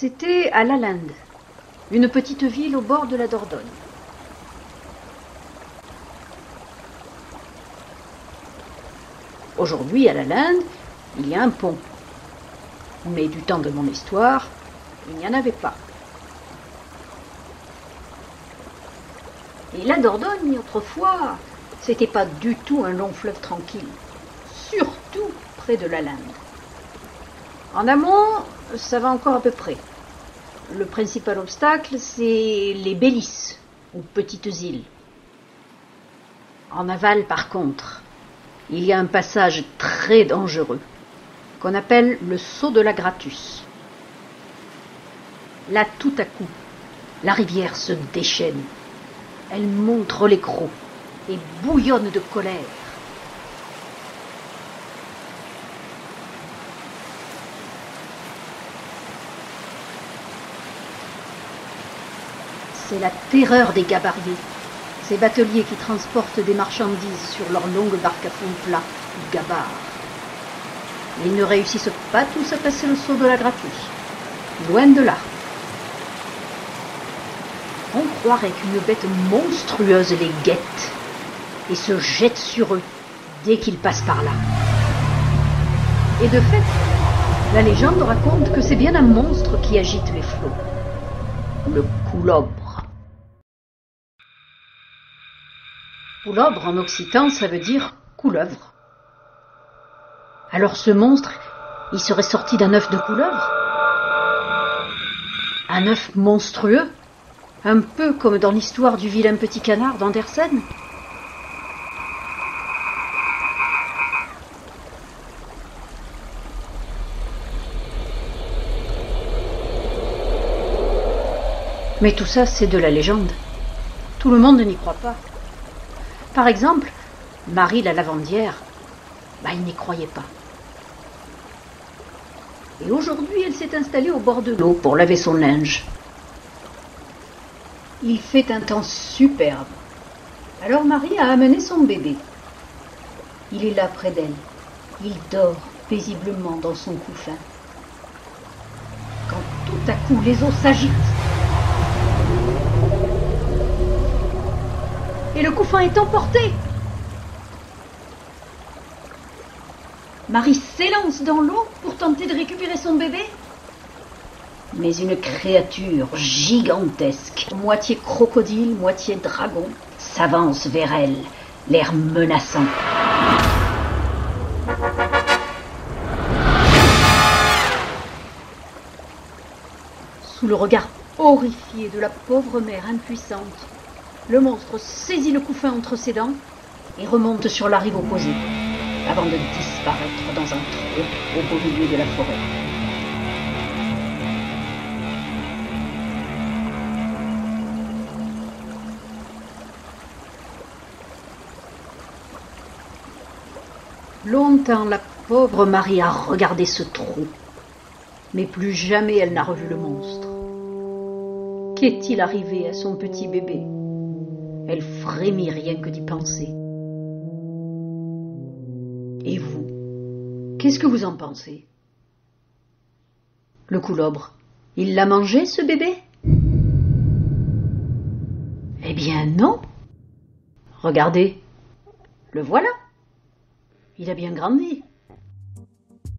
C'était à Lalande, une petite ville au bord de la Dordogne. Aujourd'hui, à Lalande, il y a un pont. Mais du temps de mon histoire, il n'y en avait pas. Et la Dordogne, autrefois, c'était pas du tout un long fleuve tranquille, surtout près de Lalande. En amont, ça va encore à peu près. Le principal obstacle, c'est les Bélisses, ou petites îles. En aval, par contre, il y a un passage très dangereux, qu'on appelle le saut de la Gratus. Là, tout à coup, la rivière se déchaîne. Elle montre les crocs et bouillonne de colère. C'est la terreur des gabariers, ces bateliers qui transportent des marchandises sur leurs longues barques à fond plat, ou gabarres. Ils ne réussissent pas tous à passer le saut de la Gratus. Loin de là. On croirait qu'une bête monstrueuse les guette et se jette sur eux dès qu'ils passent par là. Et de fait, la légende raconte que c'est bien un monstre qui agite les flots. Le coulobre. Coulobre en occitan, ça veut dire couleuvre. Alors ce monstre, il serait sorti d'un œuf de couleuvre? Un œuf monstrueux? Un peu comme dans l'histoire du vilain petit canard d'Andersen? Mais tout ça, c'est de la légende. Tout le monde n'y croit pas. Par exemple, Marie la lavandière, il n'y croyait pas. Et aujourd'hui, elle s'est installée au bord de l'eau pour laver son linge. Il fait un temps superbe. Alors Marie a amené son bébé. Il est là près d'elle. Il dort paisiblement dans son couffin. Quand tout à coup les eaux s'agitent. Et le couffin est emporté. Marie s'élance dans l'eau pour tenter de récupérer son bébé. Mais une créature gigantesque, moitié crocodile, moitié dragon, s'avance vers elle, l'air menaçant. Sous le regard horrifié de la pauvre mère impuissante, le monstre saisit le couffin entre ses dents et remonte sur la rive opposée, avant de disparaître dans un trou au beau milieu de la forêt. Longtemps, la pauvre Marie a regardé ce trou, mais plus jamais elle n'a revu le monstre. Qu'est-il arrivé à son petit bébé? Elle frémit rien que d'y penser. Et vous, qu'est-ce que vous en pensez? Le coulobre, il l'a mangé, ce bébé? Eh bien non. Regardez, le voilà. Il a bien grandi.